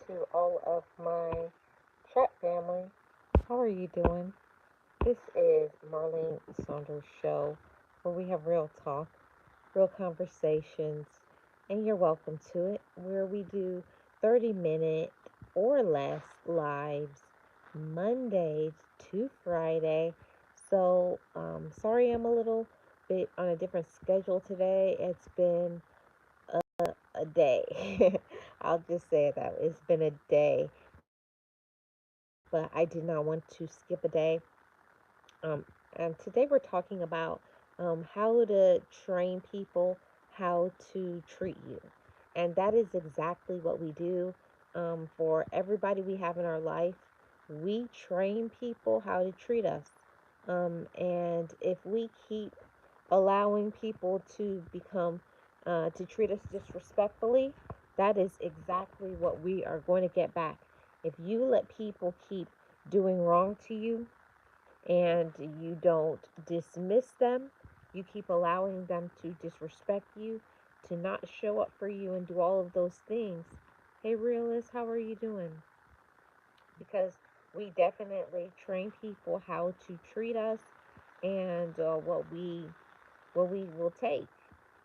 to all of my chat family. How are you doing? This is Marlene Saunders show where we have real talk, real conversations, and you're welcome to it, where we do 30-minute or less lives Monday to Friday. So, sorry I'm a little bit on a different schedule today. It's been a day. I'll just say that it's been a day, but I did not want to skip a day. Um, and today we're talking about how to train people how to treat you. And that is exactly what we do for everybody we have in our life. We train people how to treat us. And if we keep allowing people to to treat us disrespectfully, that is exactly what we are going to get back. If you let people keep doing wrong to you, and you don't dismiss them, you keep allowing them to disrespect you, to not show up for you, and do all of those things. Hey, realist, how are you doing? Because we definitely train people how to treat us and what we will take.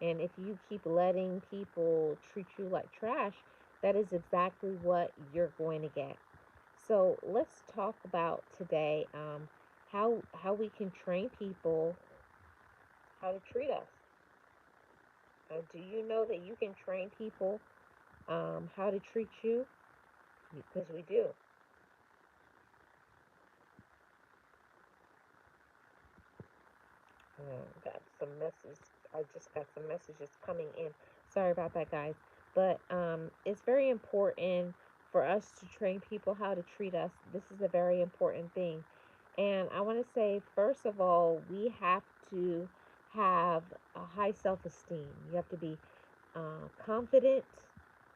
And if you keep letting people treat you like trash, that is exactly what you're going to get. So let's talk about today how we can train people how to treat us. Do you know that you can train people how to treat you? Because we do. Got some messages. I just got some messages coming in. Sorry about that, guys. But it's very important for us to train people how to treat us. This is a very important thing. And I want to say, first of all, we have to have a high self esteem. You have to be confident.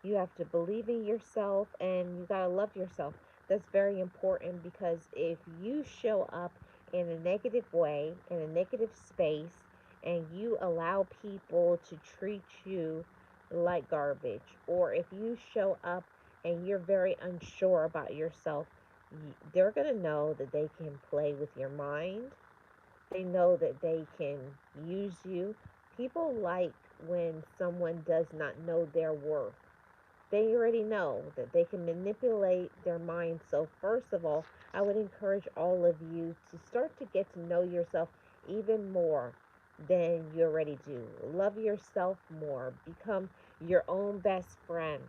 You have to believe in yourself and you got to love yourself. That's very important because if you show up in a negative way, in a negative space, and you allow people to treat you like garbage, or if you show up and you're very unsure about yourself, they're going to know that they can play with your mind. They know that they can use you. People like when someone does not know their worth. They already know that they can manipulate their mind. So, first of all, I would encourage all of you to start to get to know yourself even more than you already do. Love yourself more. Become your own best friend.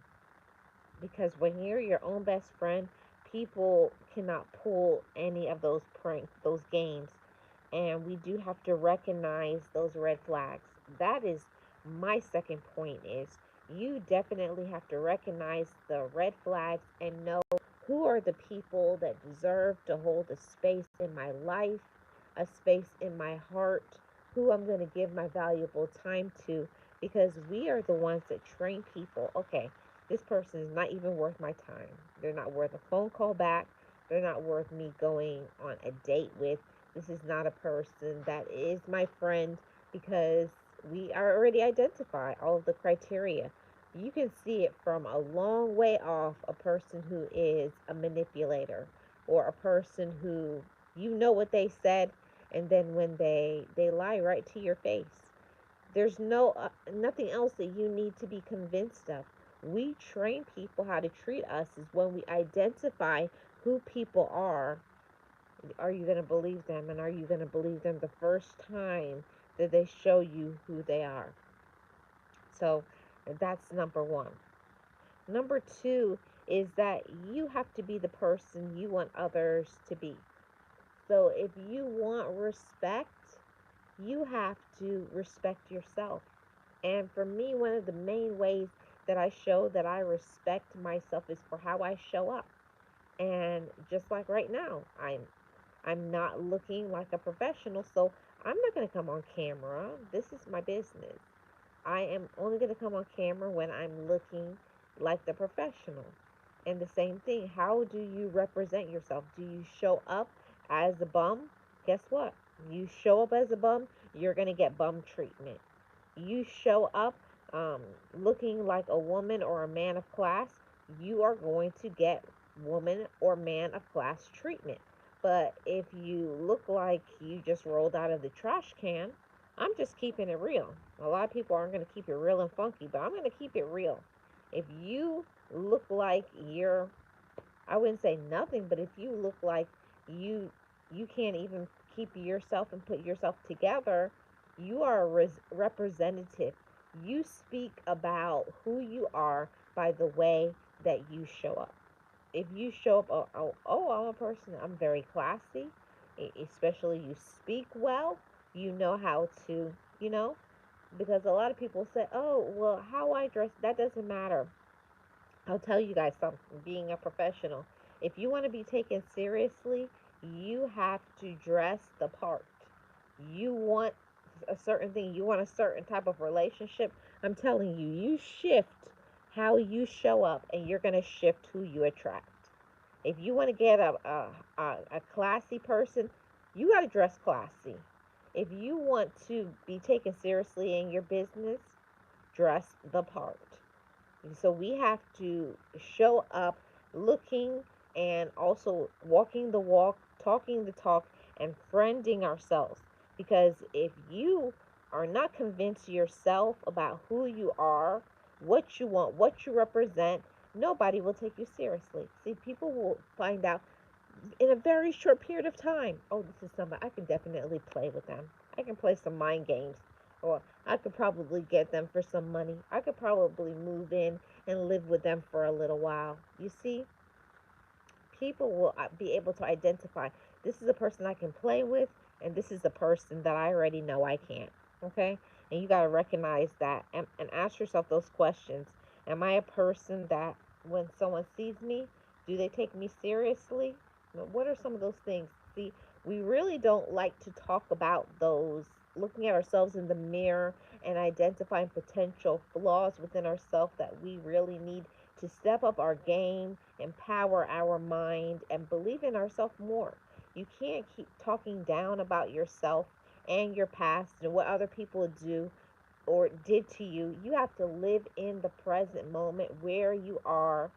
Because when you're your own best friend, people cannot pull any of those pranks, those games, and we do have to recognize those red flags. That is my second point is you definitely have to recognize the red flags and know who are the people that deserve to hold a space in my life, a space in my heart, who I'm going to give my valuable time to, because we are the ones that train people. Okay, this person is not even worth my time. They're not worth a phone call back. They're not worth me going on a date with. This is not a person that is my friend, because we are already identify all of the criteria. You can see it from a long way off, a person who is a manipulator, or a person who, you know what they said, and then when they lie right to your face. There's nothing else that you need to be convinced of. We train people how to treat us is when we identify who people are you going to believe them? And are you going to believe them the first time that they show you who they are? So that's number one. Number two is that you have to be the person you want others to be. So if you want respect, you have to respect yourself. And for me, one of the main ways that I show that I respect myself is for how I show up. And just like right now, I'm not looking like a professional, so I'm not going to come on camera. This is my business. I am only going to come on camera when I'm looking like the professional. And the same thing, how do you represent yourself? Do you show up as a bum? Guess what? You show up as a bum, you're going to get bum treatment. You show up looking like a woman or a man of class, you are going to get woman or man of class treatment. But if you look like you just rolled out of the trash can, I'm just keeping it real. A lot of people aren't going to keep it real and funky, but I'm going to keep it real. If you look like you're, I wouldn't say nothing, but if you look like you you can't even keep yourself and put yourself together, you are a representative. You speak about who you are by the way that you show up. If you show up, I'm a person, I'm very classy, especially you speak well, you know how to, because a lot of people say, oh, well, how I dress, that doesn't matter. I'll tell you guys something, being a professional. If you want to be taken seriously, you have to dress the part. You want a certain thing, you want a certain type of relationship. I'm telling you, you shift how you show up, and you're going to shift who you attract. If you want to get a classy person, you got to dress classy. If you want to be taken seriously in your business, dress the part. So we have to show up looking and also walking the walk, talking the talk, and friending ourselves. Because if you are not convinced yourself about who you are, what you want, what you represent, nobody will take you seriously. See, people will find out in a very short period of time. Oh, this is somebody I can definitely play with them. I can play some mind games. Or I could probably get them for some money. I could probably move in and live with them for a little while. You see, people will be able to identify this is a person I can play with, and this is a person that I already know I can't. Okay? And you got to recognize that, and ask yourself those questions. Am I a person that when someone sees me, do they take me seriously? What are some of those things? See, we really don't like to talk about those, looking at ourselves in the mirror and identifying potential flaws within ourselves that we really need to step up our game, empower our mind, and believe in ourselves more. You can't keep talking down about yourself and your past and what other people do or did to you. You have to live in the present moment where you are.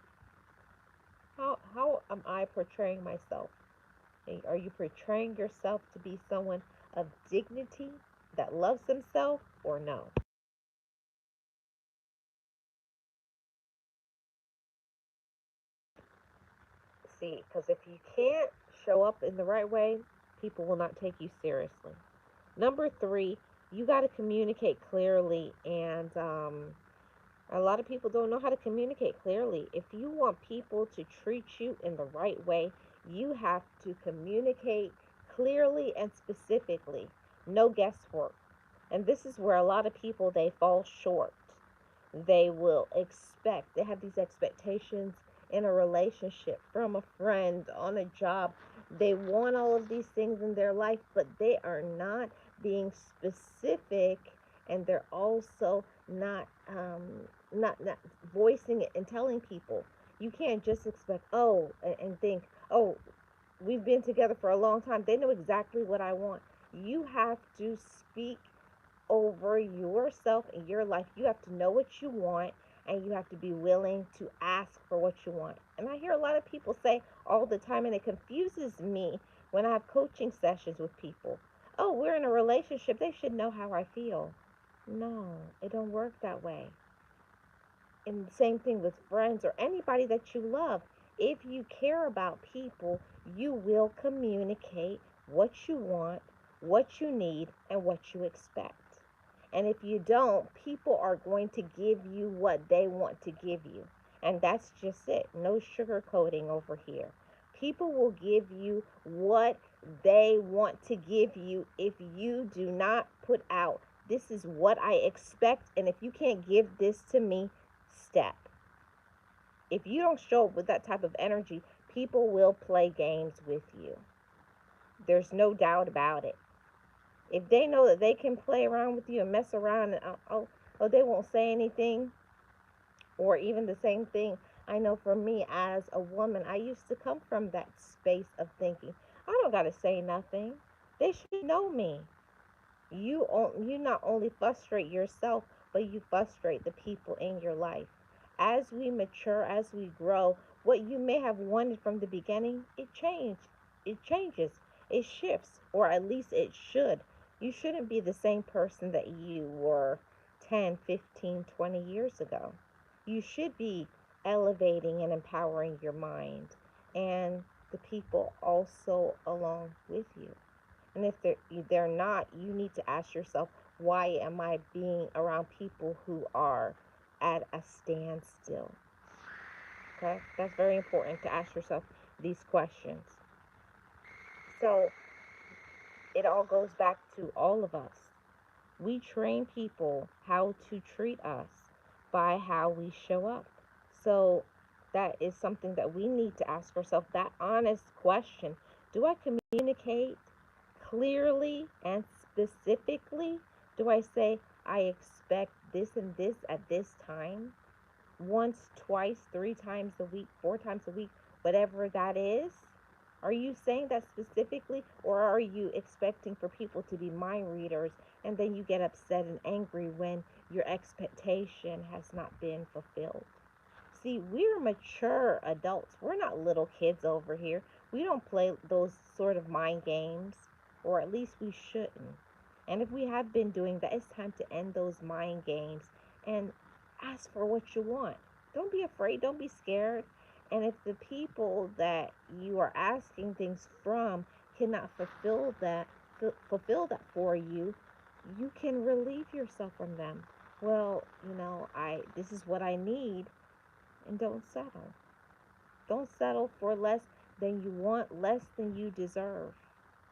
How am I portraying myself? Are you portraying yourself to be someone of dignity that loves themselves or no? See, because if you can't show up in the right way, people will not take you seriously. Number three, you got to communicate clearly, and a lot of people don't know how to communicate clearly. If you want people to treat you in the right way, you have to communicate clearly and specifically. No guesswork. And this is where a lot of people they fall short. They will expect, they have these expectations in a relationship, from a friend, on a job. They want all of these things in their life, but they are not being specific, and they're also not voicing it and telling people. You can't just expect, oh, and think, oh, we've been together for a long time, they know exactly what I want. You have to speak over yourself and your life. You have to know what you want, and you have to be willing to ask for what you want. And I hear a lot of people say all the time, and it confuses me when I have coaching sessions with people. Oh, we're in a relationship, they should know how I feel. No, it don't work that way. And the same thing with friends or anybody that you love. If you care about people, you will communicate what you want, what you need, and what you expect. And if you don't, people are going to give you what they want to give you. And that's just it. No sugarcoating over here. People will give you what they want to give you if you do not put out, this is what I expect, and if you can't give this to me, step. If you don't show up with that type of energy, people will play games with you. There's no doubt about it. If they know that they can play around with you and mess around, and they won't say anything, or even the same thing. I know for me as a woman, I used to come from that space of thinking, I don't gotta say nothing. They should know me. You not only frustrate yourself, but you frustrate the people in your life. As we mature, as we grow, what you may have wanted from the beginning, it changes, it shifts, or at least it should. You shouldn't be the same person that you were 10, 15, 20 years ago. You should be elevating and empowering your mind and the people also along with you. And if they're not, you need to ask yourself, why am I being around people who are at a standstill? Okay, that's very important to ask yourself these questions. So it all goes back to all of us. We train people how to treat us by how we show up. So that is something that we need to ask ourselves, that honest question. Do I communicate clearly and specifically? Do I say, I expect this and this at this time? Once, twice, 3 times a week, 4 times a week, whatever that is? Are you saying that specifically, or are you expecting for people to be mind readers and then you get upset and angry when your expectation has not been fulfilled? See, we're mature adults. We're not little kids over here. We don't play those sort of mind games, or at least we shouldn't. And if we have been doing that, it's time to end those mind games and ask for what you want. Don't be afraid, don't be scared. And if the people that you are asking things from cannot fulfill that for you, you can relieve yourself from them. Well, I this is what I need, and don't settle. Don't settle for less than you want, less than you deserve.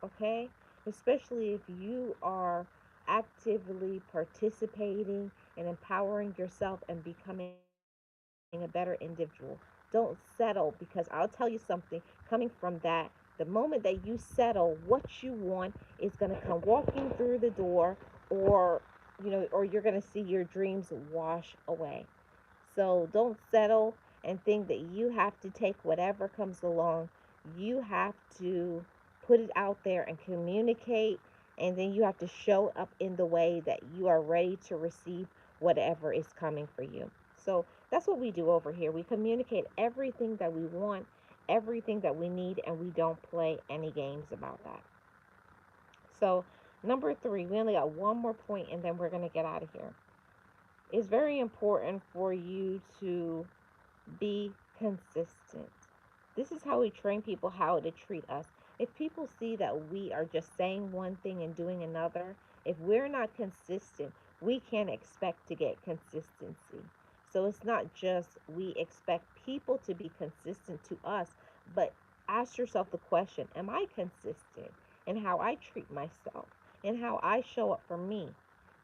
Okay? Especially if you are actively participating and empowering yourself and becoming a better individual. Don't settle, because I'll tell you something, coming from that, the moment that you settle, what you want is going to come walking through the door, or or you're going to see your dreams wash away. So don't settle and think that you have to take whatever comes along. You have to put it out there and communicate, and then you have to show up in the way that you are ready to receive whatever is coming for you. So that's what we do over here. We communicate everything that we want, everything that we need, and we don't play any games about that. So, number 3, we only got one more point and then we're going to get out of here. It's very important for you to be consistent. This is how we train people how to treat us. If people see that we are just saying one thing and doing another, if we're not consistent, we can't expect to get consistency. So it's not just we expect people to be consistent to us, but ask yourself the question, am I consistent in how I treat myself and how I show up for me?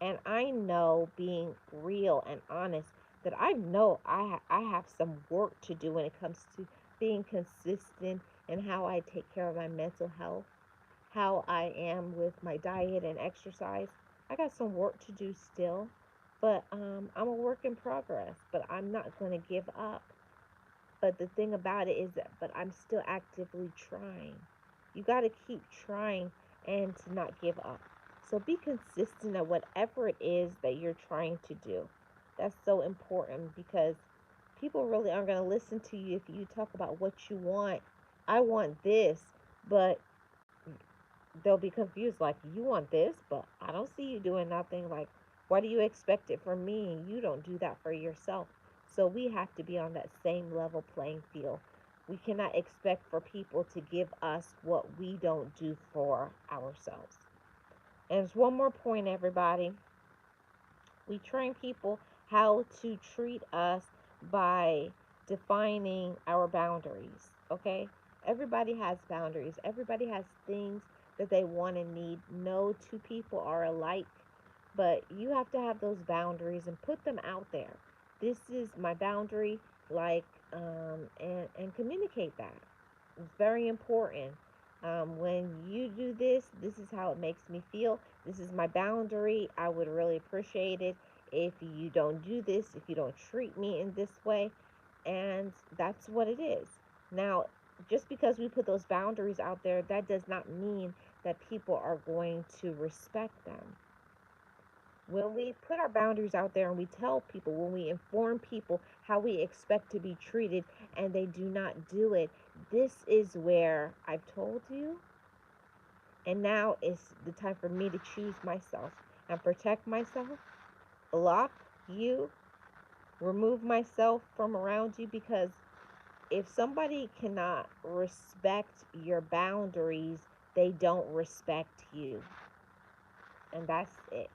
And I know, being real and honest, that I know I have some work to do when it comes to being consistent in how I take care of my mental health, how I am with my diet and exercise. I got some work to do still, but I'm a work in progress, but I'm not going to give up. But the thing about it is that, but I'm still actively trying. You got to keep trying and to not give up. So be consistent at whatever it is that you're trying to do. That's so important, because people really aren't going to listen to you if you talk about what you want. I want this, but they'll be confused, like, you want this, but I don't see you doing nothing. Like, why do you expect it from me and you don't do that for yourself? So we have to be on that same level playing field. We cannot expect for people to give us what we don't do for ourselves. And there's one more point, everybody. We train people how to treat us by defining our boundaries, okay? Everybody has boundaries. Everybody has things that they want and need. No two people are alike, but you have to have those boundaries and put them out there. This is my boundary, like, and communicate that. It's very important. When you do this, this is how it makes me feel. This is my boundary. I would really appreciate it if you don't do this, if you don't treat me in this way. And that's what it is. Now, just because we put those boundaries out there, that does not mean that people are going to respect them. When we put our boundaries out there and we tell people, when we inform people how we expect to be treated and they do not do it, this is where I've told you, and now it's the time for me to choose myself and protect myself, block you, remove myself from around you, because if somebody cannot respect your boundaries, they don't respect you. And that's it.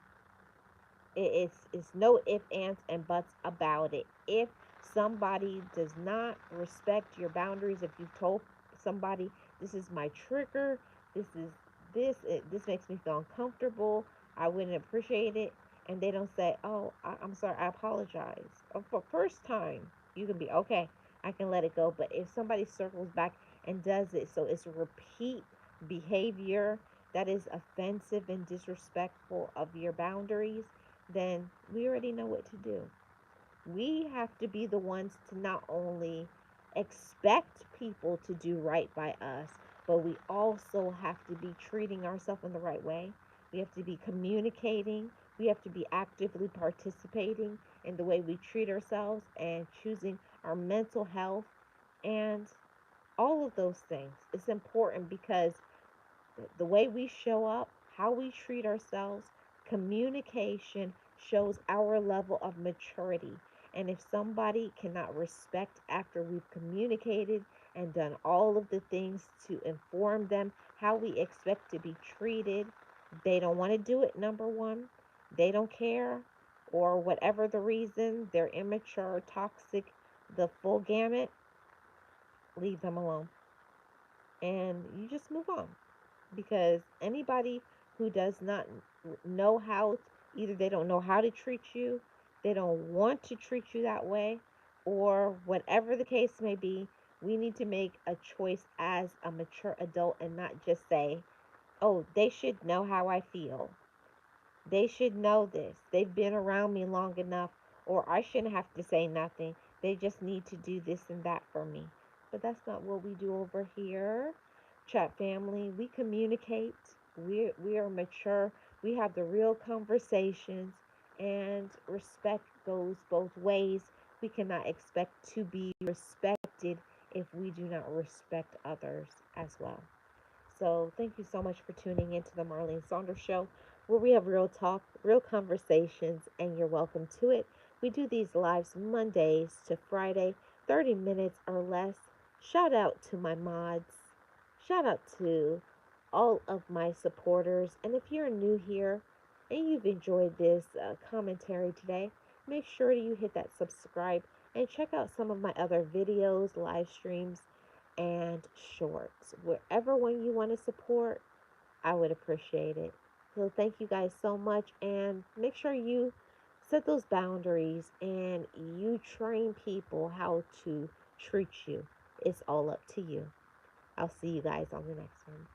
It's no ifs, ands, and buts about it. If somebody does not respect your boundaries, if you've told somebody, this is my trigger, this is this makes me feel uncomfortable, I wouldn't appreciate it, and they don't say, oh, I'm sorry, I apologize. For first time, you can be okay, I can let it go. But if somebody circles back and does it, so it's repeat behavior that is offensive and disrespectful of your boundaries, then we already know what to do. We have to be the ones to not only expect people to do right by us, but we also have to be treating ourselves in the right way. We have to be communicating. We have to be actively participating in the way we treat ourselves and choosing our mental health and all of those things. It's important because the way we show up, how we treat ourselves, communication shows our level of maturity. And if somebody cannot respect after we've communicated and done all of the things to inform them how we expect to be treated, they don't want to do it, number one. They don't care, or whatever the reason, they're immature, toxic, the full gamut, leave them alone. And you just move on, because anybody who does not know how, either they don't know how to treat you, they don't want to treat you that way, or whatever the case may be, we need to make a choice as a mature adult and not just say, oh, they should know how I feel, they should know this, they've been around me long enough, or I shouldn't have to say nothing, they just need to do this and that for me. But that's not what we do over here, chat family. We communicate, we are mature, we have the real conversations, and respect goes both ways. We cannot expect to be respected if we do not respect others as well. So thank you so much for tuning into the Marlene Saunders Show, where we have real talk, real conversations, and you're welcome to it. We do these lives Mondays to Friday, 30 minutes or less. Shout out to my mods. Shout out to all of my supporters. And if you're new here and you've enjoyed this commentary today, make sure you hit that subscribe and check out some of my other videos, live streams, and shorts. Wherever one you want to support, I would appreciate it. So thank you guys so much, and make sure you set those boundaries and you train people how to treat you. It's all up to you. I'll see you guys on the next one.